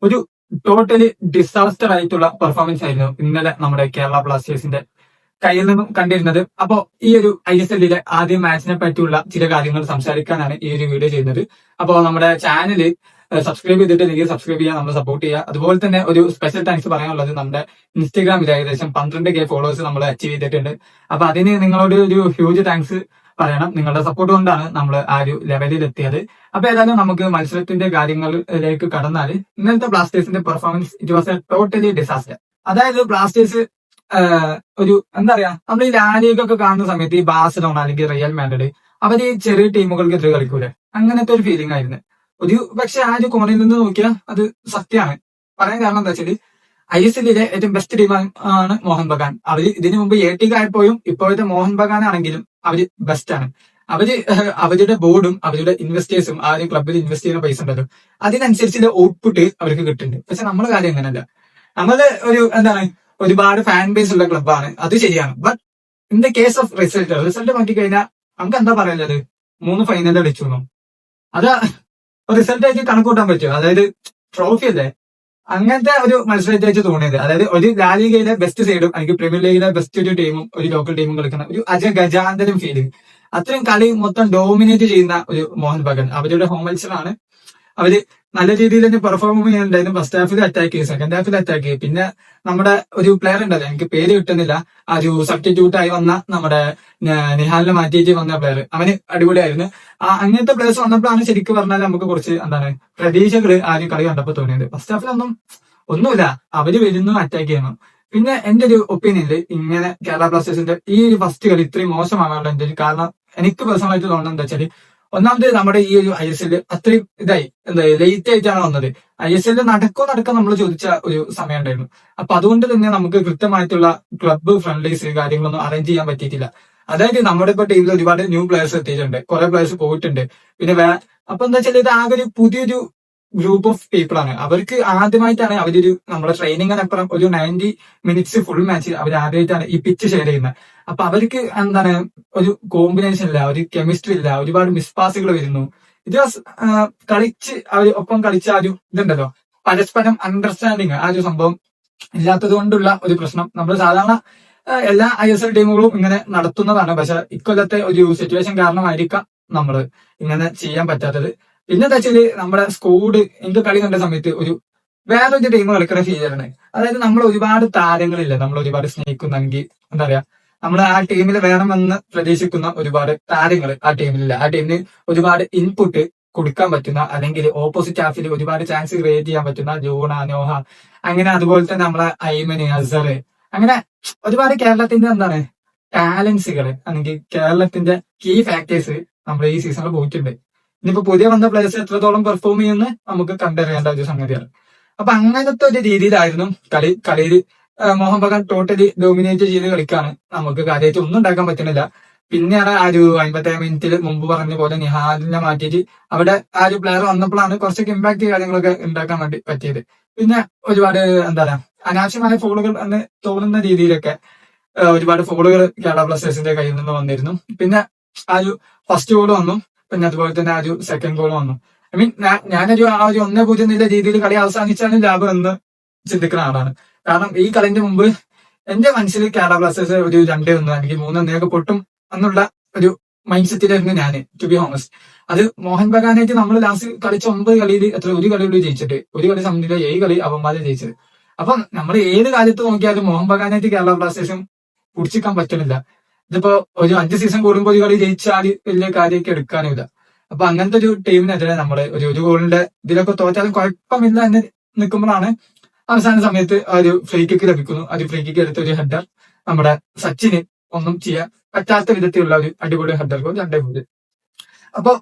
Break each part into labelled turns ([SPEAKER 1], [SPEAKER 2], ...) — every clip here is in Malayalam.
[SPEAKER 1] ഒരു ടോട്ടലി ഡിസാസ്റ്റർ ആയിട്ടുള്ള പെർഫോമൻസ് ആയിരുന്നു ഇന്നലെ നമ്മുടെ കേരള ബ്ലാസ്റ്റേഴ്സിന്റെ കയ്യിൽ നിന്നും കണ്ടിരുന്നത്. അപ്പോ ഈ ഒരു ISLലെ ആദ്യ മാച്ചിനെ പറ്റിയുള്ള ചില കാര്യങ്ങൾ സംസാരിക്കാനാണ് ഈ ഒരു വീഡിയോ ചെയ്യുന്നത്. അപ്പോൾ നമ്മുടെ ചാനല് സബ്സ്ക്രൈബ് ചെയ്തിട്ടില്ലെങ്കിൽ സബ്സ്ക്രൈബ് ചെയ്യുക, നമ്മൾ സപ്പോർട്ട് ചെയ്യുക. അതുപോലെ തന്നെ ഒരു സ്പെഷ്യൽ താങ്ക്സ് പറയാനുള്ളത് നമ്മുടെ ഇൻസ്റ്റഗ്രാമിൽ ഏകദേശം 12K ഫോളോവേഴ്സ് നമ്മൾ അച്ചീവ് ചെയ്തിട്ടുണ്ട്. അപ്പൊ അതിന് നിങ്ങളോട് ഒരു ഹ്യൂജ് താങ്ക്സ് പറയണം. നിങ്ങളുടെ സപ്പോർട്ട് കൊണ്ടാണ് നമ്മൾ ആ ഒരു ലെവലിൽ എത്തിയത്. അപ്പൊ ഏതായാലും നമുക്ക് മത്സരത്തിന്റെ കാര്യങ്ങളിലേക്ക് കടന്നാൽ ഇന്നലത്തെ ബ്ലാസ്റ്റേഴ്സിന്റെ performance it was A totally disaster. അതായത് ബ്ലാസ്റ്റേഴ്സ് ഒരു എന്താ പറയാ, നമ്മൾ ഈ ലാലിഗൊക്കെ കാണുന്ന സമയത്ത് ഈ ബാഴ്സലോണ അല്ലെങ്കിൽ റിയൽ മാഡ്രിഡ് അവര് ചെറിയ ടീമുകൾക്കെതിരെ കളിക്കൂലെ, അങ്ങനത്തെ ഒരു ഫീലിംഗ് ആയിരുന്നു. ഒരു പക്ഷെ ആ ഒരു കോണിൽ നിന്ന് നോക്കിയാൽ അത് സത്യമാണ്. പറയാൻ കാരണം എന്താ വെച്ചാല് ISLലെ ഏറ്റവും ബെസ്റ്റ് ടീം ആണ് മോഹൻ ബഗാൻ. അവര് ഇതിനു മുമ്പ് ATK ആയപ്പോഴും ഇപ്പോഴത്തെ മോഹൻ ബഗാൻ ആണെങ്കിലും അവര് ബെസ്റ്റ് ആണ്. അവരുടെ ബോർഡും അവരുടെ ഇൻവെസ്റ്റേഴ്സും ആ ഒരു ക്ലബിൽ ഇൻവെസ്റ്റ് ചെയ്യുന്ന പൈസ ഉണ്ടല്ലോ, അതിനനുസരിച്ചുള്ള ഔട്ട്പുട്ട് അവർക്ക് കിട്ടുന്നുണ്ട്. പക്ഷെ നമ്മുടെ കാര്യം അങ്ങനല്ല. നമ്മള് എന്താണ്, ഒരുപാട് ഫാൻ ബേസ് ഉള്ള ക്ലബ്ബാണ്, അത് ശരിയാണ്. But in the case of result നോക്കിക്കഴിഞ്ഞാൽ നമുക്ക് എന്താ പറയുന്നത്, 3 ഫൈനൽ അടിച്ചു. അത് റിസൾട്ട് ആയിട്ട് കണക്കൂട്ടാൻ പറ്റുമോ? അതായത് ട്രോഫി അല്ലേ, അങ്ങനത്തെ ഒരു മത്സരത്തെ വെച്ച് തോന്നിയത്. അതായത് ഒരു ലാലിഗയിലെ ബെസ്റ്റ് സൈഡും അല്ലെങ്കിൽ പ്രീമിയർ ലീഗിലെ ബെസ്റ്റ് ഒരു ടീമും ഒരു ലോക്കൽ ടീമും കളിക്കുന്ന ഒരു ഗജാന്തരം ഫീലിംഗ്. അത്രയും കളി മൊത്തം ഡോമിനേറ്റ് ചെയ്യുന്ന ഒരു മോഹൻ ബഗാൻ. അവരുടെ ഹോം മത്സരമാണ്. അവര് നല്ല രീതിയിൽ തന്നെ പെർഫോം ചെയ്യുന്നുണ്ടായിരുന്നു. ഫസ്റ്റ് ഹാഫിൽ അറ്റാക്ക് ചെയ്യും, സെക്കൻഡ് ഹാഫിൽ അറ്റാക്ക് ചെയ്യും. പിന്നെ നമ്മുടെ ഒരു പ്ലെയർ ഉണ്ടല്ലോ, എനിക്ക് പേര് കിട്ടുന്നില്ല, ആ ഒരു സബ്സ്റ്റിറ്റ്യൂട്ട് ആയി വന്ന നമ്മുടെ നിഹാലിനെ മാറ്റിയിട്ട് വന്ന പ്ലെയർ, അവന് അടിപൊളിയായിരുന്നു. അങ്ങനത്തെ പ്ലേയേഴ്സ് വന്നപ്പോഴാണ് ശരിക്കും പറഞ്ഞാൽ നമുക്ക് കുറച്ച് പ്രതീക്ഷകള് ആ ഒരു കളി കണ്ടപ്പോൾ തോന്നിയത്. ഫസ്റ്റ് ഹാഫിലൊന്നും ഒന്നുമില്ല, അവര് വരുന്നു അറ്റാക്ക് ചെയ്യണം. പിന്നെ എന്റെ ഒരു ഒപ്പീനിയനിൽ ഇങ്ങനെ കേരള ബ്ലാസ്റ്റേഴ്സിന്റെ ഈ ഒരു ഫസ്റ്റ് കളി ഇത്രയും മോശമാകാനുള്ള എന്റെ ഒരു കാരണം എനിക്ക് പേഴ്സണലായിട്ട് തോന്നുന്നത് എന്താ വെച്ചാല്, ഒന്നാമത് നമ്മുടെ ഈ ഒരു ISL അത്രയും ലേറ്റ് ആയിട്ടാണ് വന്നത്. ISL നടക്കാൻ നമ്മൾ ചോദിച്ച ഒരു സമയം ഉണ്ടായിരുന്നു. അപ്പൊ അതുകൊണ്ട് തന്നെ നമുക്ക് കൃത്യമായിട്ടുള്ള ക്ലബ്ബ് ഫ്രണ്ട്ലീസ് കാര്യങ്ങളൊന്നും അറേഞ്ച് ചെയ്യാൻ പറ്റിയിട്ടില്ല. അതായത് നമ്മുടെ ഇപ്പൊ ടീമിൽ ഒരുപാട് ന്യൂ പ്ലേയേഴ്സ് എത്തിയിട്ടുണ്ട്, കുറെ പ്ലേയേഴ്സ് പോയിട്ടുണ്ട്. പിന്നെ അപ്പൊ എന്താ വെച്ചാൽ ഇത് ആകെ ഒരു പുതിയൊരു ഗ്രൂപ്പ് ഓഫ് പീപ്പിൾ ആണ്. അവർക്ക് ആദ്യമായിട്ടാണ് അവരൊരു നമ്മുടെ ട്രെയിനിങ്ങിനപ്പുറം ഒരു 90 മിനിറ്റ്സ് ഫുൾ മാച്ച് അവർ ആദ്യമായിട്ടാണ് ഈ പിച്ച് ഷെയർ ചെയ്യുന്നത്. അപ്പൊ അവർക്ക് ഒരു കോമ്പിനേഷൻ ഇല്ല, ഒരു കെമിസ്ട്രി ഇല്ല, ഒരുപാട് മിസ്പാസുകൾ വരുന്നു. ഇത് കളിച്ച് അവർ ഒപ്പം കളിച്ച ആ ഒരു ഇതുണ്ടല്ലോ, പരസ്പരം അണ്ടർസ്റ്റാൻഡിങ്, ആ ഒരു സംഭവം ഇല്ലാത്തത് കൊണ്ടുള്ള ഒരു പ്രശ്നം. നമ്മൾ സാധാരണ എല്ലാ ISL ടീമുകളും ഇങ്ങനെ നടത്തുന്നതാണ്. പക്ഷെ ഇക്കൊല്ലത്തെ ഒരു സിറ്റുവേഷൻ കാരണമായിരിക്കാം നമ്മൾ ഇങ്ങനെ ചെയ്യാൻ പറ്റാത്തത്. പിന്നെ എന്താ വെച്ചാല് നമ്മുടെ സ്കോഡ് എനിക്ക് കളി കണ്ട സമയത്ത് വേറൊരു ടീം കളിക്കുന്ന ഫീലാണ്. അതായത് നമ്മൾ ഒരുപാട് താരങ്ങളില്ല, നമ്മൾ ഒരുപാട് സ്നേഹിക്കുന്നെങ്കിൽ എന്താ പറയാ, നമ്മൾ ആ ടീമിൽ വേണമെന്ന് പ്രതീക്ഷിക്കുന്ന ഒരുപാട് താരങ്ങൾ ആ ടീമിലില്ല. ആ ടീമിന് ഒരുപാട് ഇൻപുട്ട് കൊടുക്കാൻ പറ്റുന്ന, അല്ലെങ്കിൽ ഓപ്പോസിറ്റ് ഹാഫിൽ ഒരുപാട് ചാൻസ് ക്രിയേറ്റ് ചെയ്യാൻ പറ്റുന്ന ജോണ, നോഹ, അങ്ങനെ അതുപോലെ തന്നെ നമ്മളെ ഐമന്, അസർ, അങ്ങനെ ഒരുപാട് കേരളത്തിന്റെ ടാലൻസുകൾ അല്ലെങ്കിൽ കേരളത്തിന്റെ കീ ഫാക്ടേഴ്സ് നമ്മൾ ഈ സീസണിൽ പോയിട്ടുണ്ട്. ഇനിയിപ്പോ പുതിയ വന്ന പ്ലേയേഴ്സ് എത്രത്തോളം പെർഫോം ചെയ്യുമെന്ന് നമുക്ക് കണ്ടറിയേണ്ട ഒരു സംഗതിയാണ്. അപ്പൊ അങ്ങനത്തെ ഒരു രീതിയിലായിരുന്നു കളിയിൽ മോഹൻ ബഗാൻ ടോട്ടലി ഡോമിനേറ്റ് ചെയ്ത് കളിക്കാണ്. നമുക്ക് കാര്യമായിട്ട് ഒന്നും ഉണ്ടാക്കാൻ പറ്റുന്നില്ല. പിന്നെയാണ് ആ ഒരു 57 മിനിറ്റിൽ മുമ്പ് പറഞ്ഞ പോലെ നിഹാലിനെ മാറ്റിയിട്ട് അവിടെ ആ ഒരു പ്ലെയർ വന്നപ്പോഴാണ് കുറച്ചൊക്കെ ഇമ്പാക്ട് കാര്യങ്ങളൊക്കെ ഉണ്ടാക്കാൻ വേണ്ടി പറ്റിയത്. പിന്നെ ഒരുപാട് അനാവശ്യമായ ഫോളുകൾ എന്ന് തോന്നുന്ന രീതിയിലൊക്കെ ഒരുപാട് ഫോളുകൾ കേരള ബ്ലാസ്റ്റേഴ്സിന്റെ കയ്യിൽ നിന്ന് വന്നിരുന്നു. പിന്നെ ആ ഒരു ഫസ്റ്റ് ഗോൾ വന്നു, പിന്നെ അതുപോലെ തന്നെ ആ ഒരു സെക്കൻഡ് ഗോൾ വന്നു. ഐ മീൻ ഞാനൊരു ആ ഒരു 1-0 എന്നുള്ള രീതിയിൽ കളി അവസാനിച്ചാലും ലാഭം എന്ന് ചിന്തിക്കുന്ന ആളാണ്. കാരണം ഈ കളിന്റെ മുമ്പ് എന്റെ മനസ്സിൽ കേരള ബ്ലാസ്റ്റേഴ്സ് ഒരു 2-1 അല്ലെങ്കിൽ 3-1 പൊട്ടും എന്നുള്ള ഒരു മൈൻഡ് സെറ്റിലായിരുന്നു ഞാൻ, ടു ബി ഹോണസ്റ്റ്. അത് മോഹൻ ബഗാനായിട്ട് നമ്മൾ ലാസ്റ്റ് കളിച്ച 9 കളിയിൽ ഒരു കളിയോട് ജയിച്ചിട്ട്, ഒരു കളി സമനില, 7 കളി അവന്മാരെ ജയിച്ചത്. അപ്പം നമ്മൾ ഏത് കാലത്ത് നോക്കിയാലും മോഹൻ ബഗാനായിട്ട് കേരള ബ്ലാസ്റ്റേഴ്സും പിടിച്ചിക്കാൻ പറ്റുന്നില്ല. ഇതിപ്പോ ഒരു 5 സീസൺ കൂടുമ്പോൾ ഒരു കളി ജയിച്ചാൽ വലിയ കാര്യമൊക്കെ എടുക്കാനില്ല. അപ്പൊ അങ്ങനത്തെ ഒരു ടീമിനെതിരെ നമ്മള് ഒരു ഗോളിന്റെ ഇതിലൊക്കെ തോറ്റാലും കുഴപ്പമില്ല എന്ന് നിൽക്കുമ്പോഴാണ് അവസാന സമയത്ത് ആ ഒരു ഫ്രീ കിക്ക് ലഭിക്കുന്നു. ആ ഒരു ഫ്രീ കിക്ക് എടുത്ത ഒരു ഹെഡർ നമ്മുടെ സച്ചിന് ഒന്നും ചെയ്യാൻ പറ്റാത്ത വിധത്തിലുള്ള ഒരു അടിപൊളി ഹെഡർ ഗോൾ, 2 ഗോൾ. അപ്പൊ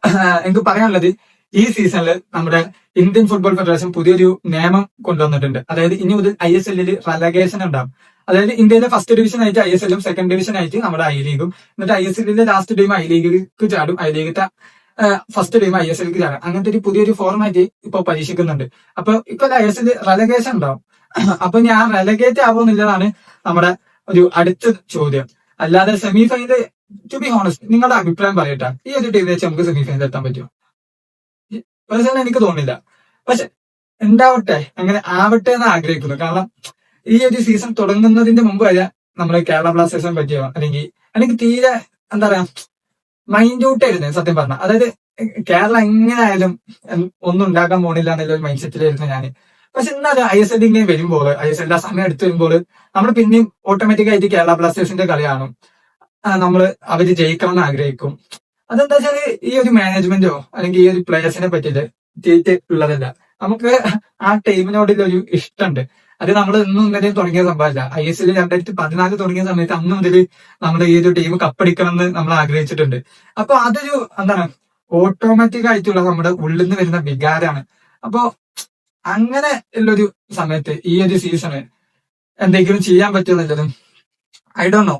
[SPEAKER 1] എനിക്ക് പറയാനുള്ളത്, ഈ സീസണിൽ നമ്മുടെ ഇന്ത്യൻ ഫുട്ബോൾ ഫെഡറേഷൻ പുതിയൊരു നിയമം കൊണ്ടുവന്നിട്ടുണ്ട്. അതായത് ഇനി മുതൽ ISLൽ റെലഗേഷൻ ഉണ്ടാവും. അതായത് ഇന്ത്യയിലെ ഫസ്റ്റ് ഡിവിഷൻ ആയിട്ട് ISLും സെക്കൻഡ് ഡിവിഷൻ ആയിട്ട് നമ്മുടെ I ലീഗും, എന്നിട്ട് ISLന്റെ ലാസ്റ്റ് ടീം I ലീഗിലേക്ക് ചാടും, I ലീഗത്തെ ഫസ്റ്റ് ടീം ISLക്ക് ചാടും. അങ്ങനത്തെ ഒരു പുതിയൊരു ഫോർമാറ്റ് ഇപ്പൊ പരീക്ഷിക്കുന്നുണ്ട്. അപ്പൊ ഇക്കൊല്ലം ISL റെലഗേഷൻ ഉണ്ടാവും. അപ്പൊ ഞാൻ റെലഗേറ്റ് ആവുന്നില്ലതാണ് നമ്മുടെ ഒരു അടുത്ത ചോദ്യം. അല്ലാതെ semi final, to be honest, നിങ്ങളുടെ അഭിപ്രായം പറയട്ടെ, ഈ ഒരു ടീം വെച്ച് നമുക്ക് സെമി ഫൈനൽ എത്താൻ പറ്റുമോ? പേഴ്സണലി എനിക്ക് തോന്നുന്നില്ല. പക്ഷെ ഉണ്ടാവട്ടെ, അങ്ങനെ ആവട്ടെ എന്ന് ആഗ്രഹിക്കുന്നു. കാരണം ഈ ഒരു സീസൺ തുടങ്ങുന്നതിന്റെ മുമ്പ് വരെ നമ്മള് കേരള ബ്ലാസ്റ്റേഴ്സിനെ പറ്റിയോ അല്ലെങ്കിൽ തീരെ എന്താ പറയാ മൈൻഡ് ഔട്ട് ആയിരുന്നു സത്യം പറഞ്ഞ. അതായത് കേരളം എങ്ങനെയായാലും ഒന്നും ഉണ്ടാക്കാൻ പോണില്ല എന്നുള്ള ഒരു മൈൻഡ് സെറ്റിലായിരുന്നു ഞാൻ. പക്ഷെ എന്നാലും ISL ഇങ്ങനെ വരുമ്പോൾ, ISL ആ സമയം എടുത്തു വരുമ്പോൾ നമ്മൾ പിന്നെയും ഓട്ടോമാറ്റിക് ആയിട്ട് കേരള ബ്ലാസ്റ്റേഴ്സിന്റെ കളി കാണും. നമ്മള് അവര് ജയിക്കണം എന്ന് ആഗ്രഹിക്കും. അതെന്താ വെച്ചാല് ഈ ഒരു മാനേജ്മെന്റോ അല്ലെങ്കിൽ ഈ ഒരു പ്ലേയേഴ്സിനെ പറ്റിയിട്ട് തീറ്റ് ഉള്ളതല്ല. നമുക്ക് ആ ടീമിനോടുള്ള ഒരു ഇഷ്ടമുണ്ട്. അത് നമ്മൾ ഇന്നും ഇന്നലെയും തുടങ്ങിയ സംഭവമല്ല. ISL 2014 തുടങ്ങിയ സമയത്ത് അന്ന് മുതൽ നമ്മുടെ ഈ ഒരു ടീം കപ്പടിക്കണം എന്ന് നമ്മൾ ആഗ്രഹിച്ചിട്ടുണ്ട്. അപ്പൊ അതൊരു എന്താണ് ഓട്ടോമാറ്റിക് ആയിട്ടുള്ള നമ്മുടെ ഉള്ളിൽ നിന്ന് വരുന്ന വികാരമാണ്. അപ്പൊ അങ്ങനെ ഉള്ളൊരു സമയത്ത് ഈ ഒരു സീസണ് എന്തെങ്കിലും ചെയ്യാൻ പറ്റുമെന്നുള്ളതും ഐ ഡോണ്ട് നോ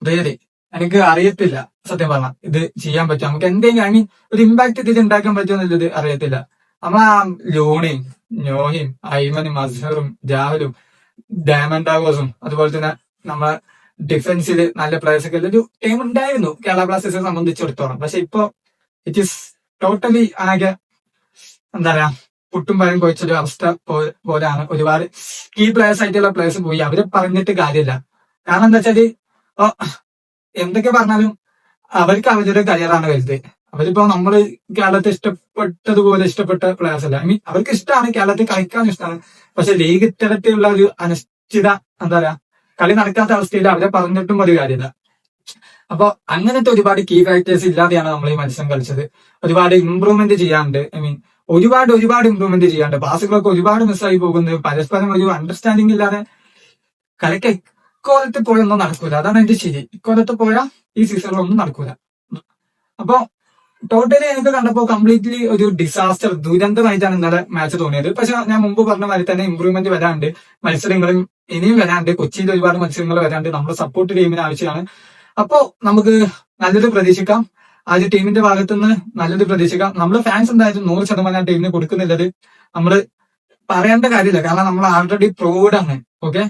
[SPEAKER 1] റിയലി. എനിക്ക് അറിയത്തില്ല സത്യം പറഞ്ഞ ഇത് ചെയ്യാൻ പറ്റും, നമുക്ക് എന്തെങ്കിലും ഐ മീൻ ഒരു ഇമ്പാക്ട് ഇതിൽ ഉണ്ടാക്കാൻ പറ്റുമെന്നുള്ളത് അറിയത്തില്ല. നമ്മളാ ലോണിയും നോഹിയും ഐമനും അസ്ഹറും രാഹുലും ഡയമണ്ടാഗോസും അതുപോലെ തന്നെ നമ്മളെ ഡിഫൻസിൽ നല്ല പ്ലേയേഴ്സ് ഒക്കെ ഒരു ടീം ഉണ്ടായിരുന്നു കേരള ബ്ലാസ്റ്റേഴ്സിനെ സംബന്ധിച്ചിടത്തോളം. പക്ഷെ ഇപ്പൊ ഇറ്റ് ഈസ് ടോട്ടലി ആകെ എന്താ പറയാ പുട്ടും പഴം കുഴച്ചൊരു അവസ്ഥ പോലെയാണ്. ഒരുപാട് കീ പ്ലേയേഴ്സ് ആയിട്ടുള്ള പ്ലേയേഴ്സ് പോയി, അവരെ പറഞ്ഞിട്ട് കാര്യമില്ല. കാരണം എന്താ വെച്ചാല് എന്തൊക്കെ പറഞ്ഞാലും അവർക്ക് അവരുടെ കരിയറാണ് വലുത്. അവരിപ്പോ നമ്മള് കേരളത്തെ ഇഷ്ടപ്പെട്ടതുപോലെ ഇഷ്ടപ്പെട്ട പ്ലേയേഴ്സ് അല്ല. ഐ മീൻ അവർക്ക് ഇഷ്ടമാണ്, കേരളത്തിൽ കളിക്കാൻ ഇഷ്ടമാണ്. പക്ഷെ ലീഗ് ഇത്തരത്തിലുള്ള ഒരു അനിശ്ചിത എന്താ പറയാ കളി നടക്കാത്ത അവസ്ഥയിൽ അവരെ പറഞ്ഞിട്ടും ഒരു കാര്യമില്ല. അപ്പൊ അങ്ങനത്തെ ഒരുപാട് കീ ഫാക്ടേഴ്സ് ഇല്ലാതെയാണ് നമ്മൾ ഈ മത്സരം കളിച്ചത്. ഒരുപാട് ഇമ്പ്രൂവ്മെന്റ് ചെയ്യാണ്ട്, ഐ മീൻ ഒരുപാട് ഇമ്പ്രൂവ്മെന്റ് ചെയ്യാണ്ട്, പാസുകളൊക്കെ ഒരുപാട് മിസ്സായി പോകുന്നത്, പരസ്പരം ഒരു അണ്ടർസ്റ്റാൻഡിംഗ് ഇല്ലാതെ കളിക്ക് ഇക്കോലത്ത് പോയൊന്നും നടക്കൂല. അതാണ് എന്റെ ശരി. ഇക്കോലത്ത് പോയാൽ ഈ സീസണിലൊന്നും നടക്കൂല. അപ്പൊ ടോട്ടലി എനിക്ക് കണ്ടപ്പോ കംപ്ലീറ്റ്ലി ഒരു ഡിസാസ്റ്റർ ദുരന്തമായിട്ടാണ് ഇന്നലെ മാച്ച് തോന്നിയത്. പക്ഷെ ഞാൻ മുമ്പ് പറഞ്ഞ മാതിരി തന്നെ ഇമ്പ്രൂവ്മെന്റ് വരാണ്ട്, മത്സരങ്ങളും ഇനിയും വരാണ്ട്, കൊച്ചിയിൽ ഒരുപാട് മത്സരങ്ങൾ വരാണ്ട്, നമ്മുടെ സപ്പോർട്ട് ടീമിന് ആവശ്യമാണ്. അപ്പോ നമുക്ക് നല്ലത് പ്രതീക്ഷിക്കാം. ആ ഒരു ടീമിന്റെ ഭാഗത്തുനിന്ന് നല്ലത് പ്രതീക്ഷിക്കാം. നമ്മുടെ ഫാൻസ് എന്തായാലും 100% ടീമിന് കൊടുക്കുന്നുള്ളത് നമ്മൾ പറയേണ്ട കാര്യമില്ല. കാരണം നമ്മൾ ആൾറെഡി പ്രൂവ്ഡ് ആണ്. ഓക്കെ,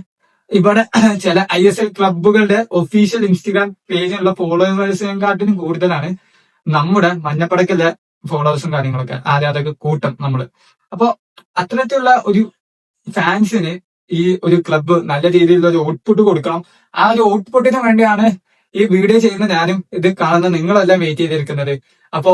[SPEAKER 1] ഇവിടെ ചില ISL ക്ലബുകളുടെ ഒഫീഷ്യൽ ഇൻസ്റ്റഗ്രാം പേജിലുള്ള ഫോളോവേഴ്സിനെക്കാട്ടിലും കൂടുതലാണ് നമ്മുടെ മഞ്ഞപ്പടക്കലെ ഫോളോവേഴ്സും കാര്യങ്ങളൊക്കെ, ആരാധക കൂട്ടം നമ്മള്. അപ്പൊ അത്തരത്തിലുള്ള ഒരു ഫാൻസിന് ഈ ഒരു ക്ലബ്ബ് നല്ല രീതിയിലുള്ള ഒരു ഔട്ട്പുട്ട് കൊടുക്കണം. ആ ഒരു ഔട്ട്പുട്ടിന് വേണ്ടിയാണ് ഈ വീഡിയോ ചെയ്യുന്ന ഞാനും ഇത് കാണുന്ന നിങ്ങളെല്ലാം വെയിറ്റ് ചെയ്തിരിക്കുന്നത്. അപ്പോ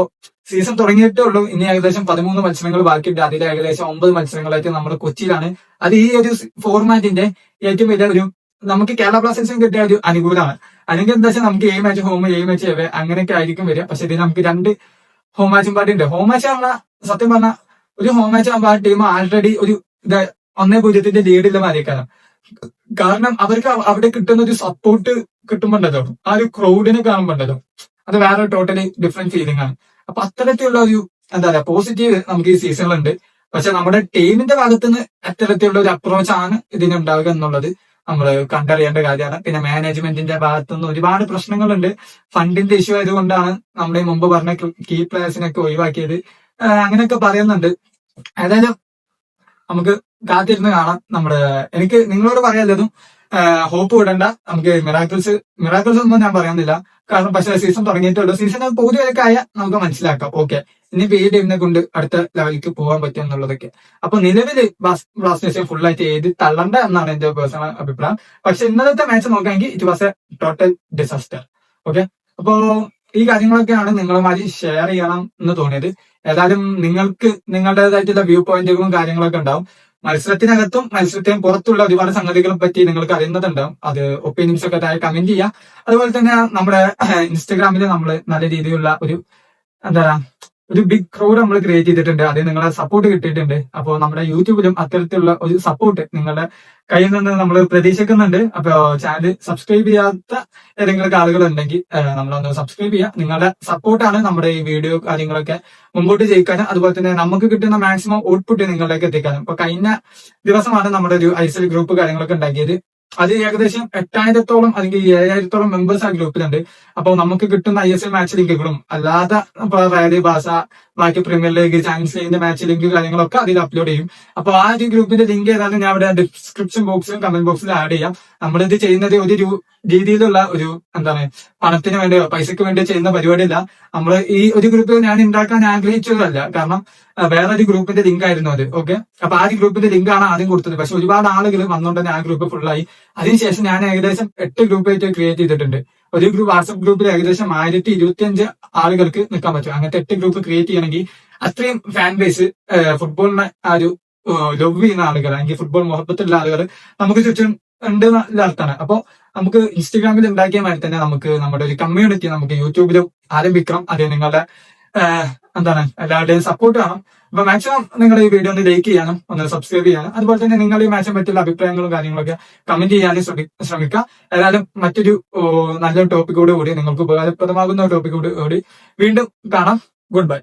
[SPEAKER 1] സീസൺ തുടങ്ങിയിട്ടേ ഉള്ളൂ. ഇനി ഏകദേശം 13 മത്സരങ്ങൾ ബാക്കിയുണ്ട്. അതിൽ ഏകദേശം 9 മത്സരങ്ങളായിട്ട് നമ്മൾ കൊച്ചിയിലാണ്. അത് ഈ ഒരു ഫോർമാറ്റിന്റെ ഏറ്റവും വലിയ ഒരു നമുക്ക് കേരള ബ്ലാസ്റ്റേഴ്സിന് കിട്ടിയ ഒരു അനുകൂലമാണ്. അല്ലെങ്കിൽ എന്താ വെച്ചാൽ നമുക്ക് 7 മാച്ച് ഹോം 7 മാച്ച് എവേ അങ്ങനെയൊക്കെ ആയിരിക്കും വരിക. പക്ഷെ ഇതിൽ നമുക്ക് 2 ഹോം മാച്ചും പാടി ഉണ്ട്. ഹോം മാച്ച് പറഞ്ഞാൽ സത്യം പറഞ്ഞാൽ ഒരു ഹോം മാച്ച് ആകുമ്പോൾ ആ ടീം ആൾറെഡി ഒരു 1-0 ലീഡുള്ള മാതിരിക്കാരം. കാരണം അവർക്ക് അവിടെ കിട്ടുന്ന ഒരു സപ്പോർട്ട് കിട്ടുമ്പോണ്ടല്ലോ, ആ ഒരു ക്രൗഡിനെ കാണുമ്പോണ്ടല്ലോ, അത് വേറെ ടോട്ടലി ഡിഫറെന്റ് ഫീലിംഗ് ആണ്. അപ്പൊ അത്തരത്തിലുള്ള ഒരു എന്താ പറയാ പോസിറ്റീവ് നമുക്ക് ഈ സീസണിലുണ്ട്. പക്ഷെ നമ്മുടെ ടീമിന്റെ ഭാഗത്തുനിന്ന് അത്തരത്തിലുള്ള ഒരു അപ്രോച്ച് ആണ് ഇതിനുണ്ടാവുക എന്നുള്ളത് നമ്മൾ കണ്ടറിയേണ്ട കാര്യമാണ്. പിന്നെ മാനേജ്മെന്റിന്റെ ഭാഗത്തുനിന്ന് ഒരുപാട് പ്രശ്നങ്ങളുണ്ട്. ഫണ്ടിന്റെ ഇഷ്യൂ ആയതുകൊണ്ടാണ് നമ്മുടെ മുമ്പ് പറഞ്ഞ കീ പ്ലേയേഴ്സിനൊക്കെ ഒഴിവാക്കിയത്. അങ്ങനെയൊക്കെ പറയുന്നുണ്ട്. ഏതായാലും നമുക്ക് കാത്തിരുന്ന് കാണാം. എനിക്ക് നിങ്ങളോട് പറയാനുള്ളതും ഹോപ്പ് വിടണ്ട. നമുക്ക് മിറാക്കിൾസ് ഒന്നും ഞാൻ പറയുന്നില്ല. കാരണം പക്ഷേ സീസൺ തുടങ്ങിയിട്ടുള്ളൂ. സീസൺ പകുതിയൊക്കെ ആയാൽ നമുക്ക് മനസ്സിലാക്കാം. ഓക്കെ, ഇനിയിപ്പോ ഈ ടീമിനെ കൊണ്ട് അടുത്ത ലെവലിലേക്ക് പോകാൻ പറ്റും എന്നുള്ളതൊക്കെ. അപ്പൊ നിലവില് ബ്ലാസ്റ്റേഴ്സിനെ ഫുള്ളായിട്ട് എഴുതി തള്ളണ്ട എന്നാണ് എന്റെ പേഴ്സണൽ അഭിപ്രായം. പക്ഷെ ഇന്നലത്തെ മാച്ച് നോക്കുകയാണെങ്കിൽ it was A total disaster. Okay, അപ്പോ ഈ കാര്യങ്ങളൊക്കെയാണ് നിങ്ങളുമായി ഷെയർ ചെയ്യണം എന്ന് തോന്നിയത്. ഏതായാലും നിങ്ങൾക്ക് നിങ്ങളുടേതായിട്ടുള്ള വ്യൂ പോയിന്റുകളും കാര്യങ്ങളൊക്കെ ഉണ്ടാവും. മത്സരത്തിനകത്തും മത്സരത്തിന് പുറത്തുള്ള ഒരുപാട് സംഗതികളെ പറ്റി നിങ്ങൾക്ക് അറിയുന്നതുണ്ടാവും. അത് ഒപ്പീനിയൻസ് ഒക്കെ താഴെ കമന്റ് ചെയ്യുക. അതുപോലെ തന്നെ നമ്മുടെ ഇൻസ്റ്റഗ്രാമിൽ നമ്മൾ നല്ല രീതിയിലുള്ള ഒരു എന്താ പറയാ ഒരു ബിഗ് ക്രൗഡ് നമ്മൾ ക്രിയേറ്റ് ചെയ്തിട്ടുണ്ട്. അത് നിങ്ങളുടെ സപ്പോർട്ട് കിട്ടിയിട്ടുണ്ട്. അപ്പോൾ നമ്മുടെ യൂട്യൂബിലും അത്തരത്തിലുള്ള ഒരു സപ്പോർട്ട് നിങ്ങളുടെ കയ്യിൽ നിന്ന് നമ്മൾ പ്രതീക്ഷിക്കുന്നുണ്ട്. അപ്പൊ ചാനൽ സബ്സ്ക്രൈബ് ചെയ്യാത്ത ഏതെങ്കിലും ആളുകൾ ഉണ്ടെങ്കിൽ നമ്മളൊന്ന് സബ്സ്ക്രൈബ് ചെയ്യുക. നിങ്ങളുടെ സപ്പോർട്ടാണ് നമ്മുടെ ഈ വീഡിയോ കാര്യങ്ങളൊക്കെ മുമ്പോട്ട് ചെയ്യിക്കാനും അതുപോലെ തന്നെ നമുക്ക് കിട്ടുന്ന മാക്സിമം ഔട്ട്പുട്ട് നിങ്ങളിലേക്ക് എത്തിക്കാനും. ഇപ്പൊ കഴിഞ്ഞ ദിവസമാണ് നമ്മുടെ ഒരു ISL ഗ്രൂപ്പ് കാര്യങ്ങളൊക്കെ ഉണ്ടാക്കിയത്. അത് ഏകദേശം 8000-ഓളം അല്ലെങ്കിൽ 7000-ഓളം മെമ്പേഴ്സ് ആ ഗ്രൂപ്പിലുണ്ട്. അപ്പോൾ നമുക്ക് കിട്ടുന്ന ISL മാച്ച് ലിങ്കുകളും അല്ലാതെ റയൽ, ബാസ, ബാക്കി പ്രീമിയർ ലീഗ്, ചാമ്പ്യൻസ് ലീഗിന്റെ മാച്ച് ലിങ്ക് കാര്യങ്ങളൊക്കെ അതിൽ അപ്ലോഡ് ചെയ്യും. അപ്പൊ ആ ഒരു ഗ്രൂപ്പിന്റെ ലിങ്ക് ഏതായാലും ഞാൻ ഇവിടെ ഡിസ്ക്രിപ്ഷൻ ബോക്സിലും കമന്റ് ബോക്സിലും ആഡ് ചെയ്യാം. നമ്മളിത് ചെയ്യുന്നത് ഒരു രീതിയിലുള്ള ഒരു എന്താണ് പണത്തിന് വേണ്ടിയോ പൈസക്ക് വേണ്ടിയോ ചെയ്യുന്ന പരിപാടിയില്ല. നമ്മൾ ഈ ഒരു ഗ്രൂപ്പ് ഞാൻ ഉണ്ടാക്കാൻ ആഗ്രഹിച്ചതല്ല, കാരണം വേറൊരു ഗ്രൂപ്പിന്റെ ലിങ്ക് ആയിരുന്നു അത്. ഓക്കെ, അപ്പൊ ആ ഒരു ഗ്രൂപ്പിന്റെ ലിങ്ക് ആണ് ആദ്യം കൊടുത്തത്. പക്ഷെ ഒരുപാട് ആളുകൾ വന്നുകൊണ്ട് തന്നെ ആ ഗ്രൂപ്പ് ഫുള്ളായി. അതിനുശേഷം ഞാൻ ഏകദേശം 8 ഗ്രൂപ്പായിട്ട് ക്രിയേറ്റ് ചെയ്തിട്ടുണ്ട്. ഒരു ഗ്രൂപ്പ് വാട്സ്ആപ്പ് ഗ്രൂപ്പിൽ ഏകദേശം 1025 ആളുകൾക്ക് നിൽക്കാൻ പറ്റും. അങ്ങനത്തെ 8 ഗ്രൂപ്പ് ക്രിയേറ്റ് ചെയ്യണമെങ്കിൽ അത്രയും ഫാൻ ബേസ്, ഫുട്ബോളിനെ ആ ഒരു ലവ് ചെയ്യുന്ന ആളുകൾ അല്ലെങ്കിൽ ഫുട്ബോൾ മുഹബത്തുള്ള ആളുകൾ നമുക്ക് ചുറ്റും ഉണ്ട് എന്നുള്ള അർത്ഥമാണ്. അപ്പൊ നമുക്ക് ഇൻസ്റ്റഗ്രാമിൽ ഉണ്ടാക്കിയ മാതിരി തന്നെ നമുക്ക് നമ്മുടെ ഒരു കമ്മ്യൂണിറ്റി നമുക്ക് യൂട്യൂബിലും ആരംഭിക്കണം. അത് നിങ്ങളുടെ എന്താണ് എല്ലാവരുടെയും സപ്പോർട്ട് വേണം. അപ്പൊ മാക്സിമം നിങ്ങൾ ഈ വീഡിയോ ഒന്ന് ലൈക്ക് ചെയ്യാനും ഒന്ന് സബ്സ്ക്രൈബ് ചെയ്യാനും അതുപോലെ തന്നെ നിങ്ങൾ ഈ മാച്ചിനെ പറ്റിയുള്ള അഭിപ്രായങ്ങളും കാര്യങ്ങളൊക്കെ കമന്റ് ചെയ്യാനും ശ്രമിക്കുക. ഏതായാലും മറ്റൊരു നല്ലൊരു ടോപ്പിക്കോട് കൂടി നിങ്ങൾക്ക് ഉപകാരപ്രദമാകുന്ന ഒരു ടോപ്പിക്കോട് കൂടി വീണ്ടും കാണാം. Good bye.